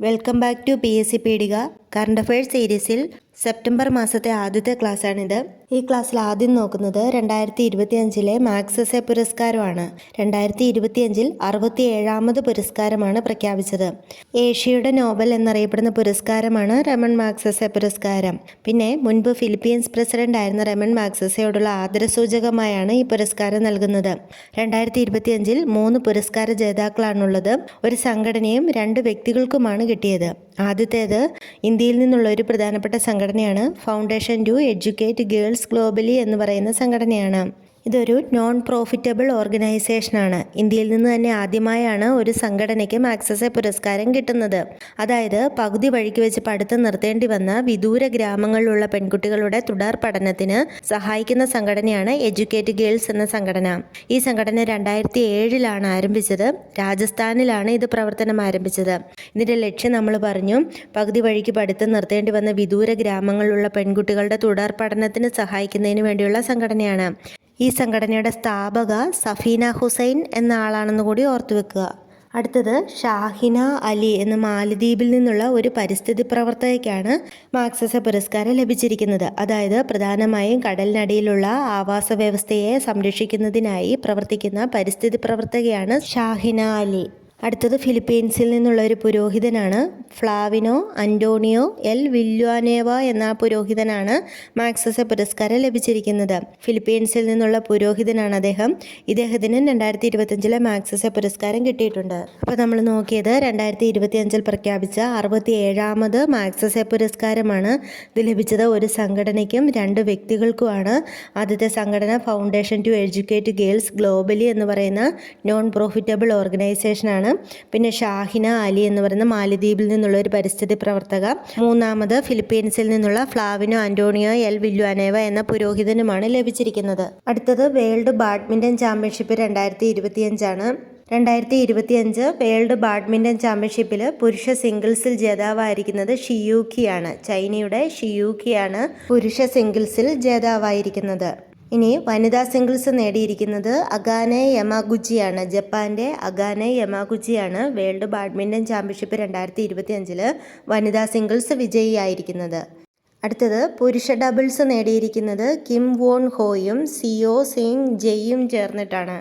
Welcome back to PSC Peedika current affairs സീരീസിൽ September മാസത്തെ ആദ്യത്തെ ക്ലാസ്സാണിത്. ഈ ക്ലാസ്സിൽ ആദ്യം നോക്കുന്നത് 2025 മാക്സ് എസ്സേ പുരസ്കാരമാണ്. 2025 67ാമത് പുരസ്കാരമാണ് പ്രഖ്യാപിച്ചത്. ഏഷ്യയുടെ നോബൽ എന്നറിയപ്പെടുന്ന പുരസ്കാരമാണ് രമൺ മാക്സ് എസ്സേ പുരസ്കാരം. പിന്നെ മുൻപ് ഫിലിപ്പീൻസ് പ്രസിഡന്റ് ആയിരുന്ന രമൺ മാക്സ് എസ്സേയോടുള്ള ആദരസൂചകമായാണ് ഈ പുരസ്കാരം നൽകുന്നത്. 2025 3 പുരസ്കാര ജേതാക്കളാണുള്ളത്. ഒരു സംഘടനയും 2 വ്യക്തികൾക്കുമാണ് കിട്ടിയത്. ആദ്യത്തേത് ഇന്ത്യയിൽ നിന്നുള്ള ഒരു പ്രധാനപ്പെട്ട സംഘടനയാണ് foundation to educate girls globally എന്ന് പറയുന്ന സംഘടനയാണ്. ഇതൊരു നോൺ പ്രോഫിറ്റബിൾ ഓർഗനൈസേഷനാണ്. ഇന്ത്യയിൽ നിന്ന് തന്നെ ആദ്യമായാണ് ഒരു സംഘടനയ്ക്ക് മാക്സ് എസ്സേ പുരസ്കാരം കിട്ടുന്നത്. അതായത് പകുതി വഴിക്ക് വെച്ച് പഠിത്തം നിർത്തേണ്ടി വന്ന വിദൂര ഗ്രാമങ്ങളിലുള്ള പെൺകുട്ടികളുടെ തുടർ പഠനത്തിന് സഹായിക്കുന്ന സംഘടനയാണ് എഡ്യൂക്കേറ്റ് ഗേൾസ് എന്ന സംഘടന. ഈ സംഘടന 2007 ആരംഭിച്ചത്. രാജസ്ഥാനിലാണ് ഇത് പ്രവർത്തനം ആരംഭിച്ചത്. ഇതിൻ്റെ ലക്ഷ്യം നമ്മൾ പറഞ്ഞു, പകുതി വഴിക്ക് പഠിത്തം നിർത്തേണ്ടി വന്ന വിദൂര ഗ്രാമങ്ങളിലുള്ള പെൺകുട്ടികളുടെ തുടർ പഠനത്തിന് സഹായിക്കുന്നതിന് വേണ്ടിയുള്ള സംഘടനയാണ്. ഈ സംഘടനയുടെ സ്ഥാപക സഫീന ഹുസൈൻ എന്ന ആളാണെന്ന് കൂടി ഓർത്തു വെക്കുക. അടുത്തത് ഷാഹിന അലി എന്ന മാലദ്വീപിൽ നിന്നുള്ള ഒരു പരിസ്ഥിതി പ്രവർത്തകയ്ക്കാണ് മാക്സ് എസ്സേ പുരസ്കാരം ലഭിച്ചിരിക്കുന്നത്. അതായത് പ്രധാനമായും കടലിനടിയിലുള്ള ആവാസ വ്യവസ്ഥയെ സംരക്ഷിക്കുന്നതിനായി പ്രവർത്തിക്കുന്ന പരിസ്ഥിതി പ്രവർത്തകയാണ് ഷാഹിന അലി. അടുത്തത് ഫിലിപ്പീൻസിൽ നിന്നുള്ള ഒരു പുരോഹിതനാണ്. ഫ്ലാവിനോ അന്റോണിയോ എൽ വില്വാനേവ എന്ന പുരോഹിതനാണ് മാക്സ് എസ്സേ പുരസ്കാരം ലഭിച്ചിരിക്കുന്നത്. ഫിലിപ്പീൻസിൽ നിന്നുള്ള പുരോഹിതനാണ് അദ്ദേഹം. ഇദ്ദേഹത്തിന് 2025 മാക്സ് എസ്സേ പുരസ്കാരം കിട്ടിയിട്ടുണ്ട്. അപ്പോൾ നമ്മൾ നോക്കിയത് 2025 പ്രഖ്യാപിച്ച 67ാമത് മാക്സ് എസ്സേ പുരസ്കാരമാണ്. ഇത് ലഭിച്ചത് ഒരു സംഘടനയ്ക്കും 2 വ്യക്തികൾക്കുമാണ്. ആദ്യത്തെ സംഘടന foundation to educate girls globally എന്ന് പറയുന്ന നോൺ പ്രോഫിറ്റബിൾ ഓർഗനൈസേഷനാണ്. പിന്നെ ഷാഹിന അലി എന്ന് പറയുന്ന മാലദ്വീപിൽ നിന്നുള്ള ഒരു പരിസ്ഥിതി പ്രവർത്തക. മൂന്നാമത് ഫിലിപ്പീൻസിൽ നിന്നുള്ള ഫ്ലാവിനോ അന്റോണിയോ എൽ വില്വാനേവ എന്ന പുരോഹിതനുമാണ് ലഭിച്ചിരിക്കുന്നത്. അടുത്തത് വേൾഡ് ബാഡ്മിൻ്റൺ ചാമ്പ്യൻഷിപ്പ് 2025 ആണ്. 2025 വേൾഡ് ബാഡ്മിൻ്റൺ ചാമ്പ്യൻഷിപ്പിൽ പുരുഷ സിംഗിൾസിൽ ജേതാവായിരിക്കുന്നത് ഷിയൂക്കിയാണ്. ചൈനയുടെ ഷിയൂക്കിയാണ് പുരുഷ സിംഗിൾസിൽ ജേതാവായിരിക്കുന്നത്. ഇനി വനിതാ സിംഗിൾസ് നേടിയിരിക്കുന്നത് അകാനെ യമാഗുച്ചിയാണ്. ജപ്പാന്റെ അകാനെ യമാഗുച്ചിയാണ് വേൾഡ് ബാഡ്മിൻ്റൺ ചാമ്പ്യൻഷിപ്പ് 2025 വനിതാ സിംഗിൾസ് വിജയിയായിരിക്കുന്നത്. അടുത്തത് പുരുഷ ഡബിൾസ് നേടിയിരിക്കുന്നത് കിം വോൺ ഹോയും സിയോ സിങ് ജെയും ചേർന്നിട്ടാണ്.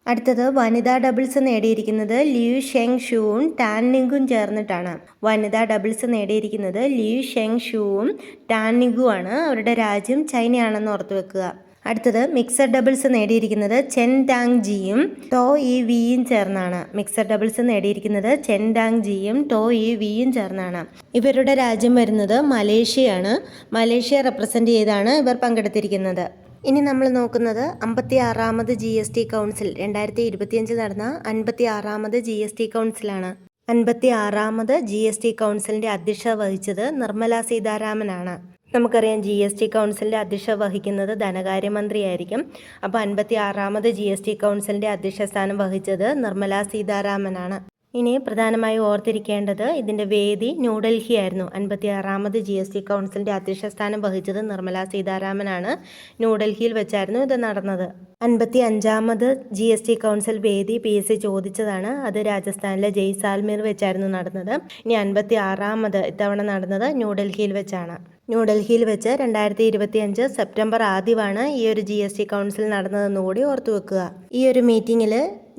അടുത്തത് വനിതാ ഡബിൾസ് നേടിയിരിക്കുന്നത് ലിയു ഷെങ് ഷൂവും ടാൻ നിഗും ചേർന്നിട്ടാണ്. വനിതാ ഡബിൾസ് നേടിയിരിക്കുന്നത് ലിയു ഷെങ് ഷൂവും ടാൻ നിഗുവാണ്. അവരുടെ രാജ്യം ചൈനയാണെന്ന് ഓർത്തു വെക്കുക. അടുത്തത് മിക്സഡ് ഡബിൾസ് നേടിയിരിക്കുന്നത് ചെൻ ഡാങ് ജിയും ടോ ഇ വിയും ചേർന്നാണ്. മിക്സഡ് ഡബിൾസ് നേടിയിരിക്കുന്നത് ചെൻ ഡാങ് ജിയും ടോ ഇ വിയും ചേർന്നാണ്. ഇവരുടെ രാജ്യം വരുന്നത് മലേഷ്യയാണ്. മലേഷ്യ റെപ്രസെൻ്റ് ചെയ്താണ് ഇവർ പങ്കെടുത്തിരിക്കുന്നത്. ഇനി നമ്മൾ നോക്കുന്നത് 56ാമത് GST കൗൺസിൽ 2025 നടന്ന 56ാമത് GST കൗൺസിലാണ്. 56ാമത് GST കൗൺസിലിൻ്റെ അധ്യക്ഷത വഹിച്ചത് നിർമ്മല സീതാരാമനാണ്. നമുക്കറിയാം GST കൗൺസിലിൻ്റെ അധ്യക്ഷത വഹിക്കുന്നത് ധനകാര്യമന്ത്രിയായിരിക്കും. അപ്പോൾ 56ാമത് GST കൗൺസിലിൻ്റെ അധ്യക്ഷ സ്ഥാനം വഹിച്ചത് നിർമ്മല സീതാരാമനാണ്. ഇനി പ്രധാനമായും ഓർത്തിരിക്കേണ്ടത് ഇതിൻ്റെ വേദി ന്യൂഡൽഹി ആയിരുന്നു. 56ാമത് GST കൗൺസിലിൻ്റെ അധ്യക്ഷ സ്ഥാനം വഹിച്ചത് നിർമ്മല സീതാരാമനാണ്. ന്യൂഡൽഹിയിൽ വെച്ചായിരുന്നു ഇത് നടന്നത്. 55ാമത് GST കൗൺസിൽ വേദി PSC ചോദിച്ചതാണ്. അത് രാജസ്ഥാനിലെ ജയ്സാൽമീർ വെച്ചായിരുന്നു നടന്നത്. ഇനി 56ാമത് ഇത്തവണ നടന്നത് ന്യൂഡൽഹിയിൽ വെച്ചാണ്. ന്യൂഡൽഹിയിൽ വെച്ച് 2025 സെപ്റ്റംബർ ആദ്യമാണ് ഈ ഒരു GST കൗൺസിൽ നടന്നതെന്ന് കൂടി ഓർത്തു വെക്കുക. ഈ ഒരു മീറ്റിങ്ങിൽ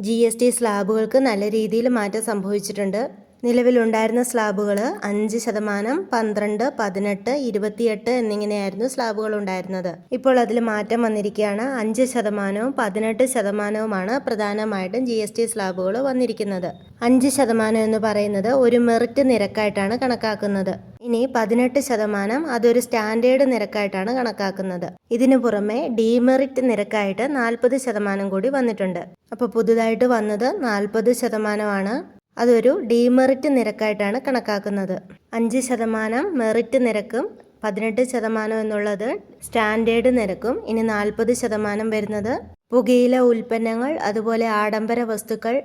GST സ്ലാബുകൾക്ക് നല്ല രീതിയിൽ മാറ്റം സംഭവിച്ചിട്ടുണ്ട്. നിലവിലുണ്ടായിരുന്ന സ്ലാബുകൾ 5%, 12%, 18%, 28% എന്നിങ്ങനെയായിരുന്നു സ്ലാബുകൾ ഉണ്ടായിരുന്നത്. ഇപ്പോൾ അതിൽ മാറ്റം വന്നിരിക്കുകയാണ്. 5%, 18%മാണ് പ്രധാനമായിട്ടും GST സ്ലാബുകൾ വന്നിരിക്കുന്നത്. 5% എന്ന് പറയുന്നത് ഒരു മെറിറ്റ് നിരക്കായിട്ടാണ് കണക്കാക്കുന്നത്. ഇനി 18% അതൊരു സ്റ്റാൻഡേർഡ് നിരക്കായിട്ടാണ് കണക്കാക്കുന്നത്. ഇതിനു പുറമെ ഡീമെറിറ്റ് നിരക്കായിട്ട് 40% കൂടി വന്നിട്ടുണ്ട്. അപ്പോൾ പുതുതായിട്ട് വന്നത് 40%ആണ്. അതൊരു ഡീമെറിറ്റ് നിരക്കായിട്ടാണ് കണക്കാക്കുന്നത്. 5% മെറിറ്റ് നിരക്കും 18% എന്നുള്ളത് സ്റ്റാൻഡേർഡ് നിരക്കും. ഇനി 40% വരുന്നത് പുകയില ഉൽപ്പന്നങ്ങൾ, അതുപോലെ ആഡംബര വസ്തുക്കൾ,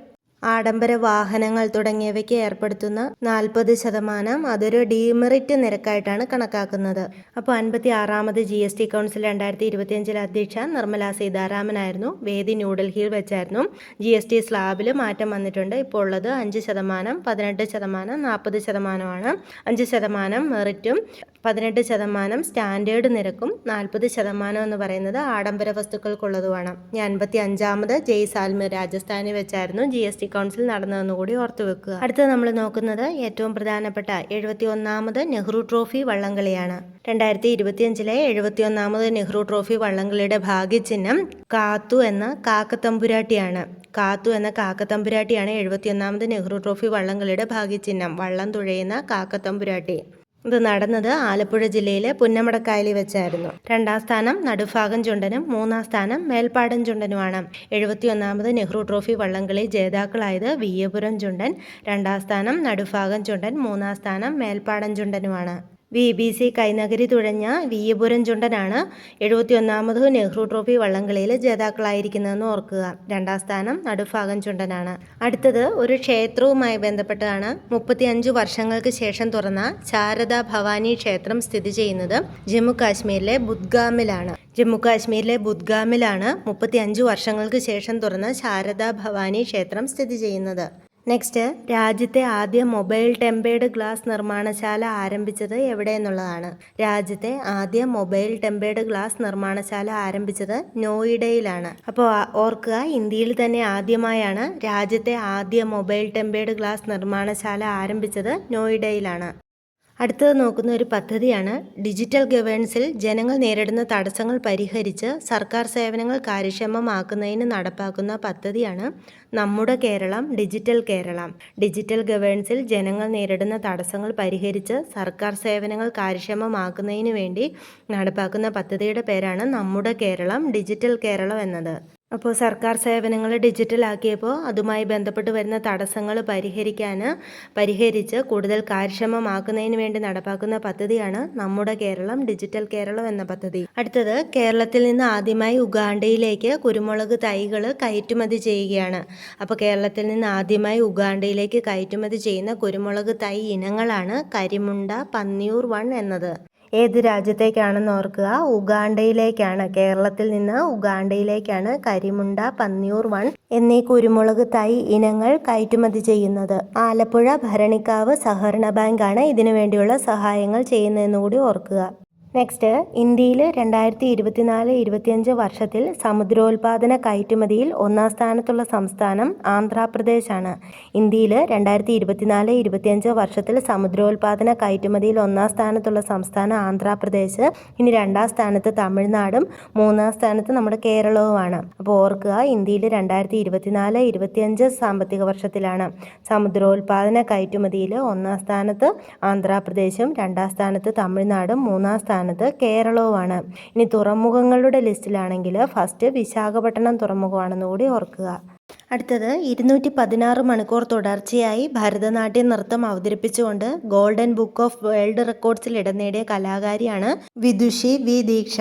ആഡംബര വാഹനങ്ങൾ തുടങ്ങിയവയ്ക്ക് ഏർപ്പെടുത്തുന്ന 40% അതൊരു ഡീമെറിറ്റ് നിരക്കായിട്ടാണ് കണക്കാക്കുന്നത്. അപ്പോൾ 56ാമത് GST കൗൺസിൽ 2025 അധ്യക്ഷ നിർമ്മല സീതാരാമനായിരുന്നു. വേദി ന്യൂഡൽഹിയിൽ വെച്ചായിരുന്നു. GST സ്ലാബിൽ മാറ്റം വന്നിട്ടുണ്ട്. ഇപ്പോൾ ഉള്ളത് 5%, 18%, 40%ആണ്. 5% മെറിറ്റും 18% സ്റ്റാൻഡേർഡ് നിരക്കും 40% എന്ന് പറയുന്നത് ആഡംബര വസ്തുക്കൾക്കുള്ളതുമാണ്. 55ാമത് ജയ്സാൽമീർ രാജസ്ഥാനിൽ വെച്ചായിരുന്നു GST കൗൺസിൽ നടന്നതെന്ന് കൂടി ഓർത്തു വെക്കുക. അടുത്തത് നമ്മൾ നോക്കുന്നത് ഏറ്റവും പ്രധാനപ്പെട്ട 71ാമത് നെഹ്റു ട്രോഫി വള്ളംകളിയാണ്. 2025 71ാമത് നെഹ്റു ട്രോഫി വള്ളംകളിയുടെ ഭാഗ്യചിഹ്നം കാത്തു എന്ന കാക്കത്തമ്പുരാട്ടിയാണ്. കാത്തു എന്ന കാക്കത്തമ്പുരാട്ടിയാണ് 71ാമത് നെഹ്റു ട്രോഫി വള്ളംകളിയുടെ ഭാഗ്യചിഹ്നം. വള്ളം തുഴയുന്ന കാക്കത്തമ്പുരാട്ടി. ഇത് നടന്നത് ആലപ്പുഴ ജില്ലയിലെ പുന്നമടക്കായലിൽ വെച്ചായിരുന്നു. 2ാം സ്ഥാനം നടുഭാഗം ചുണ്ടനും 3ാം സ്ഥാനം മേൽപ്പാടം ചുണ്ടനുമാണ്. 71ാമത് നെഹ്റു ട്രോഫി വള്ളംകളി ജേതാക്കളായത് വിയ്യപുരം ചുണ്ടൻ. 2ാം സ്ഥാനം നടുഭാഗം ചുണ്ടൻ, 3ാം സ്ഥാനം മേൽപ്പാടം ചുണ്ടനുമാണ്. BBC കൈനഗരി തുഴഞ്ഞ വിയ്യപുരം ചുണ്ടനാണ് 71ാമത് നെഹ്റു ട്രോഫി വള്ളംകളിയിൽ ജേതാക്കളായിരിക്കുന്നതെന്ന് ഓർക്കുക. 2ാം സ്ഥാനം നടുഭാഗം ചുണ്ടനാണ്. അടുത്തത് ഒരു ക്ഷേത്രവുമായി ബന്ധപ്പെട്ടതാണ്. 35 വർഷങ്ങൾക്ക് ശേഷം തുറന്ന ശാരദാ ഭവാനി ക്ഷേത്രം സ്ഥിതി ചെയ്യുന്നത് ജമ്മു കാശ്മീരിലെ ബുദ്ഗാമിലാണ്. 35 വർഷങ്ങൾക്ക് ശേഷം തുറന്ന ശാരദാ ഭവാനി ക്ഷേത്രം സ്ഥിതി ചെയ്യുന്നത്. നെക്സ്റ്റ്, രാജ്യത്തെ ആദ്യ മൊബൈൽ ടെമ്പേർഡ് ഗ്ലാസ് നിർമ്മാണശാല ആരംഭിച്ചത് എവിടെ എന്നുള്ളതാണ്. രാജ്യത്തെ ആദ്യ മൊബൈൽ ടെമ്പേർഡ് ഗ്ലാസ് നിർമ്മാണശാല ആരംഭിച്ചത് നോയിഡയിലാണ്. അപ്പോൾ ഓർക്കുക, ഇന്ത്യയിൽ തന്നെ ആദ്യമായാണ് രാജ്യത്തെ ആദ്യ മൊബൈൽ ടെമ്പേർഡ് ഗ്ലാസ് നിർമ്മാണശാല ആരംഭിച്ചത് നോയിഡയിലാണ്. അടുത്തത് നോക്കുന്ന ഒരു പദ്ധതിയാണ് ഡിജിറ്റൽ ഗവേണൻസിൽ ജനങ്ങൾ നേരിടുന്ന തടസ്സങ്ങൾ പരിഹരിച്ച് സർക്കാർ സേവനങ്ങൾ കാര്യക്ഷമമാക്കുന്നതിന് നടപ്പാക്കുന്ന പദ്ധതിയാണ് നമ്മുടെ കേരളം ഡിജിറ്റൽ കേരളം. ഡിജിറ്റൽ ഗവേണൻസിൽ ജനങ്ങൾ നേരിടുന്ന തടസ്സങ്ങൾ പരിഹരിച്ച് സർക്കാർ സേവനങ്ങൾ കാര്യക്ഷമമാക്കുന്നതിന് വേണ്ടി നടപ്പാക്കുന്ന പദ്ധതിയുടെ പേരാണ് നമ്മുടെ കേരളം ഡിജിറ്റൽ കേരളം എന്നത്. അപ്പോൾ സർക്കാർ സേവനങ്ങൾ ഡിജിറ്റലാക്കിയപ്പോൾ അതുമായി ബന്ധപ്പെട്ട് വരുന്ന തടസ്സങ്ങൾ പരിഹരിച്ച് കൂടുതൽ കാര്യക്ഷമമാക്കുന്നതിന് വേണ്ടി നടപ്പാക്കുന്ന പദ്ധതിയാണ് നമ്മുടെ കേരളം ഡിജിറ്റൽ കേരളം എന്ന പദ്ധതി. അടുത്തത്, കേരളത്തിൽ നിന്ന് ആദ്യമായി ഉഗാണ്ടയിലേക്ക് കുരുമുളക് തൈകൾ കയറ്റുമതി ചെയ്യുകയാണ്. അപ്പോൾ കേരളത്തിൽ നിന്ന് ആദ്യമായി ഉഗാണ്ടയിലേക്ക് കയറ്റുമതി ചെയ്യുന്ന കുരുമുളക് തൈ ഇനങ്ങളാണ് കരിമുണ്ട, പന്നിയൂർ 1 എന്നത്. ഏത് രാജ്യത്തേക്കാണെന്ന് ഓർക്കുക, ഉഗാണ്ടയിലേക്കാണ്. കേരളത്തിൽ നിന്ന് ഉഗാണ്ടയിലേക്കാണ് കരിമുണ്ട, പന്നിയൂർ 1 എന്നീ കുരുമുളക് തൈ ഇനങ്ങൾ കയറ്റുമതി ചെയ്യുന്നത്. ആലപ്പുഴ ഭരണിക്കാവ് സഹകരണ ബാങ്കാണ് ഇതിനു വേണ്ടിയുള്ള സഹായങ്ങൾ ചെയ്യുന്നതെന്ന് കൂടി ഓർക്കുക. നെക്സ്റ്റ്, ഇന്ത്യയിൽ 2024-25 വർഷത്തിൽ സമുദ്രോൽപാദന കയറ്റുമതിയിൽ 1ാം സ്ഥാനത്തുള്ള സംസ്ഥാനം ആന്ധ്രാപ്രദേശാണ്. ഇന്ത്യയിൽ 2024-25 വർഷത്തിൽ സമുദ്രോൽപാദന കയറ്റുമതിയിൽ 1ാം സ്ഥാനത്തുള്ള സംസ്ഥാനം ആന്ധ്രാപ്രദേശ്. ഇനി 2ാം സ്ഥാനത്ത് തമിഴ്നാടും 3ാം സ്ഥാനത്ത് നമ്മുടെ കേരളവുമാണ്. അപ്പോൾ ഓർക്കുക, ഇന്ത്യയിൽ 2024-25 സാമ്പത്തിക വർഷത്തിലാണ് സമുദ്രോൽപാദന കയറ്റുമതിയിൽ 1ാം സ്ഥാനത്ത് ആന്ധ്രാപ്രദേശും 2ാം സ്ഥാനത്ത് തമിഴ്നാടും 3ാം സ്ഥാനത്ത് കേരളവുമാണ്. ഇനി തുറമുഖങ്ങളുടെ ലിസ്റ്റിലാണെങ്കിൽ ഫസ്റ്റ് വിശാഖപട്ടണം തുറമുഖമാണെന്ന് കൂടി ഓർക്കുക. അടുത്തത്, 216 മണിക്കൂർ തുടർച്ചയായി ഭരതനാട്യം നൃത്തം അവതരിപ്പിച്ചുകൊണ്ട് ഗോൾഡൻ ബുക്ക് ഓഫ് വേൾഡ് റെക്കോർഡ്സിൽ ഇടം നേടിയ കലാകാരിയാണ് വിദുഷി വി ദീക്ഷ.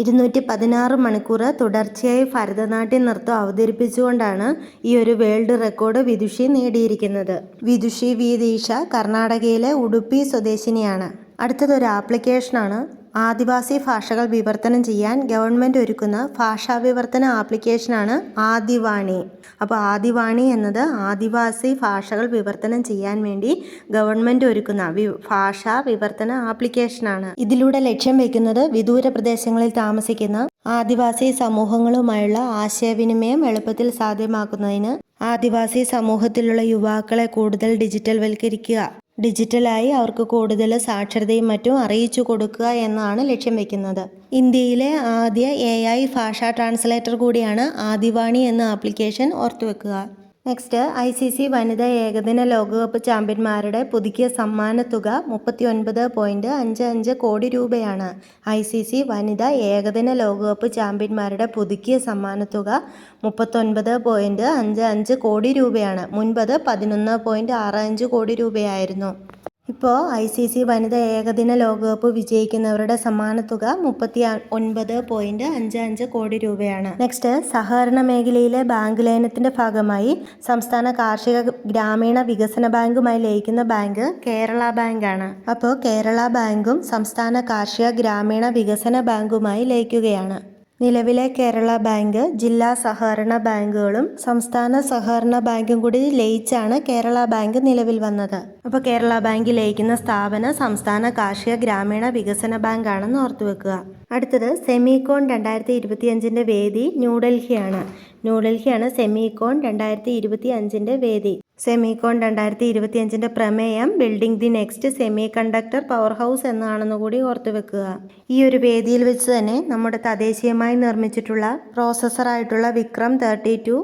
216 മണിക്കൂർ തുടർച്ചയായി ഭരതനാട്യം നൃത്തം അവതരിപ്പിച്ചുകൊണ്ടാണ് ഈ ഒരു വേൾഡ് റെക്കോർഡ് വിദുഷി നേടിയിരിക്കുന്നത്. വിദുഷി വി ദീക്ഷ കർണാടകയിലെ ഉടുപ്പി സ്വദേശിനിയാണ്. അടുത്തതൊരു ആപ്ലിക്കേഷനാണ്. ആദിവാസി ഭാഷകൾ വിവർത്തനം ചെയ്യാൻ ഗവൺമെൻറ് ഒരുക്കുന്ന ഭാഷാ വിവർത്തന ആപ്ലിക്കേഷനാണ് ആദിവാണി. അപ്പോൾ ആദിവാണി എന്നത് ആദിവാസി ഭാഷകൾ വിവർത്തനം ചെയ്യാൻ വേണ്ടി ഗവൺമെൻറ് ഒരുക്കുന്ന ഭാഷാ വിവർത്തന ആപ്ലിക്കേഷനാണ്. ഇതിലൂടെ ലക്ഷ്യം വയ്ക്കുന്നത് വിദൂര പ്രദേശങ്ങളിൽ താമസിക്കുന്ന ആദിവാസി സമൂഹങ്ങളുമായുള്ള ആശയവിനിമയം എളുപ്പത്തിൽ സാധ്യമാക്കുന്നതിന് ആദിവാസി സമൂഹത്തിലുള്ള യുവാക്കളെ കൂടുതൽ ഡിജിറ്റലായി അവർക്ക് കൂടുതൽ സാക്ഷരതയും മറ്റും അറിയിച്ചു കൊടുക്കുക എന്നാണ് ലക്ഷ്യം വയ്ക്കുന്നത്. ഇന്ത്യയിലെ ആദ്യ AI ഭാഷാ ട്രാൻസ്ലേറ്റർ കൂടിയാണ് ആദിവാണി എന്ന ആപ്ലിക്കേഷൻ ഓർത്തുവെക്കുക. നെക്സ്റ്റ്, ICC വനിതാ ഏകദിന ലോകകപ്പ് ചാമ്പ്യന്മാരുടെ പുതുക്കിയ സമ്മാനത്തുക 39.55 കോടി രൂപയാണ്. ICC വനിതാ ഏകദിന ലോകകപ്പ് ചാമ്പ്യന്മാരുടെ പുതുക്കിയ സമ്മാനത്തുക 39.55 കോടി രൂപയാണ്. മുൻപത് 11.65 കോടി രൂപയായിരുന്നു. ഇപ്പോൾ ICC വനിതാ ഏകദിന ലോകകപ്പ് വിജയിക്കുന്നവരുടെ സമ്മാനത്തുക 39.55 കോടി രൂപയാണ്. നെക്സ്റ്റ്, സഹകരണ മേഖലയിലെ ബാങ്ക് ലയനത്തിന്റെ ഭാഗമായി സംസ്ഥാന കാർഷിക ഗ്രാമീണ വികസന ബാങ്കുമായി ലയിക്കുന്ന ബാങ്ക് കേരള ബാങ്കാണ്. അപ്പോൾ കേരള ബാങ്കും സംസ്ഥാന കാർഷിക ഗ്രാമീണ വികസന ബാങ്കുമായി ലയിക്കുകയാണ്. നിലവിലെ കേരള ബാങ്ക് ജില്ലാ സഹകരണ ബാങ്കുകളും സംസ്ഥാന സഹകരണ ബാങ്കും കൂടി ലയിച്ചാണ് കേരള ബാങ്ക് നിലവിൽ വന്നത്. അപ്പോൾ കേരള ബാങ്ക് ലയിക്കുന്ന സ്ഥാപനം സംസ്ഥാന കാർഷിക ഗ്രാമീണ വികസന ബാങ്കാണെന്ന് ഓർത്തുവെക്കുക. അടുത്തത്, സെമികോൺ 2025 വേദി ന്യൂഡൽഹിയാണ്. ന്യൂഡൽഹിയാണ് സെമികോൺ 2025 വേദി. സെമികോൺ 2025 പ്രമേയം building the next semi conductor power house എന്നാണെന്ന് കൂടി ഓർത്തുവെക്കുക. ഈ ഒരു വേദിയിൽ വെച്ച് തന്നെ നമ്മുടെ തദ്ദേശീയമായി നിർമ്മിച്ചിട്ടുള്ള പ്രോസസ്സറായിട്ടുള്ള വിക്രം 32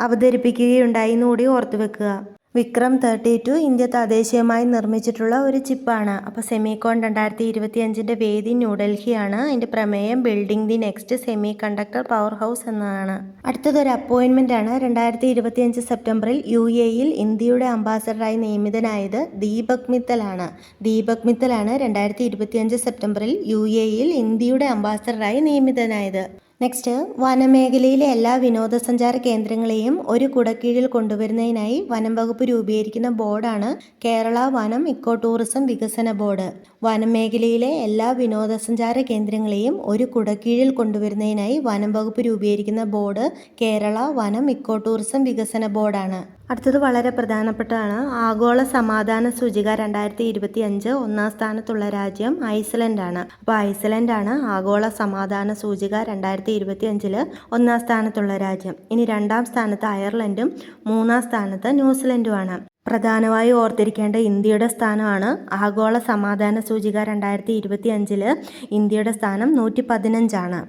അവതരിപ്പിക്കുകയുണ്ടായി എന്നുകൂടി ഓർത്തുവെക്കുക. വിക്രം 32 ഇന്ത്യ തദ്ദേശീയമായി നിർമ്മിച്ചിട്ടുള്ള ഒരു ചിപ്പാണ്. അപ്പോൾ സെമികോൺ 2025 വേദി ന്യൂഡൽഹിയാണ്. അതിൻ്റെ പ്രമേയം building the next semi conductor power house എന്നാണ്. അടുത്തതൊരു അപ്പോയിൻമെൻ്റ് ആണ്. 2025 സെപ്റ്റംബറിൽ UAEയിൽ ഇന്ത്യയുടെ അംബാസഡറായി നിയമിതനായത് ദീപക് മിത്തലാണ്. ദീപക് മിത്തലാണ് 2025 സെപ്റ്റംബറിൽ UAEയിൽ ഇന്ത്യയുടെ അംബാസഡറായി നിയമിതനായത്. നെക്സ്റ്റ്, വനമേഖലയിലെ എല്ലാ വിനോദസഞ്ചാര കേന്ദ്രങ്ങളെയും ഒരു കുടക്കീഴിൽ കൊണ്ടുവരുന്നതിനായി വനം വകുപ്പ് രൂപീകരിക്കുന്ന ബോർഡാണ് കേരള വനം ഇക്കോ ടൂറിസം വികസന ബോർഡ്. വനമേഖലയിലെ എല്ലാ വിനോദസഞ്ചാര കേന്ദ്രങ്ങളെയും ഒരു കുടക്കീഴിൽ കൊണ്ടുവരുന്നതിനായി വനം വകുപ്പ് രൂപീകരിക്കുന്ന ബോർഡ് കേരള വനം ഇക്കോ ടൂറിസം വികസന ബോർഡാണ്. അടുത്തത് വളരെ പ്രധാനപ്പെട്ടതാണ്. ആഗോള സമാധാന സൂചിക 2025 ഒന്നാം സ്ഥാനത്തുള്ള രാജ്യം ഐസ്ലൻഡാണ്. അപ്പോൾ ഐസ്ലൻഡാണ് ആഗോള സമാധാന സൂചിക 2025 ഒന്നാം സ്ഥാനത്തുള്ള രാജ്യം. ഇനി രണ്ടാം സ്ഥാനത്ത് അയർലൻഡും മൂന്നാം സ്ഥാനത്ത് ന്യൂസിലൻഡുമാണ്. പ്രധാനമായും ഓർത്തിരിക്കേണ്ട ഇന്ത്യയുടെ സ്ഥാനമാണ്. ആഗോള സമാധാന സൂചിക 2025 ഇന്ത്യയുടെ സ്ഥാനം 115ആണ്.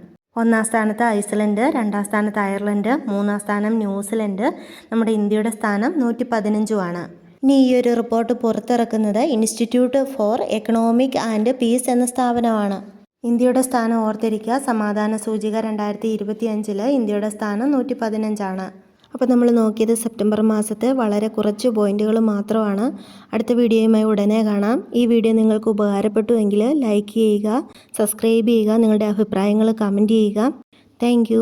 ഒന്നാം സ്ഥാനത്ത് ഐസ്ലൻഡ്, രണ്ടാം സ്ഥാനത്ത് അയർലൻഡ്, മൂന്നാം സ്ഥാനം ന്യൂസിലൻഡ്. നമ്മുടെ ഇന്ത്യയുടെ സ്ഥാനം 115ആണ്. ഇനി ഈ ഒരു റിപ്പോർട്ട് പുറത്തിറക്കുന്നത് institute for economic and peace എന്ന സ്ഥാപനമാണ്. ഇന്ത്യയുടെ സ്ഥാനം ഓർത്തിരിക്കുക. സമാധാന സൂചിക 2025 ഇന്ത്യയുടെ സ്ഥാനം 115ആണ്. അപ്പോൾ നമ്മൾ നോക്കിയത് സെപ്റ്റംബർ മാസത്തെ വളരെ കുറച്ച് പോയിന്റുകൾ മാത്രമാണ്. അടുത്ത വീഡിയോയുമായി ഉടനെ കാണാം. ഈ വീഡിയോ നിങ്ങൾക്ക് ഉപകാരപ്പെട്ടുവെങ്കിൽ ലൈക്ക് ചെയ്യുക, സബ്സ്ക്രൈബ് ചെയ്യുക, നിങ്ങളുടെ അഭിപ്രായങ്ങൾ കമൻറ്റ് ചെയ്യുക. താങ്ക്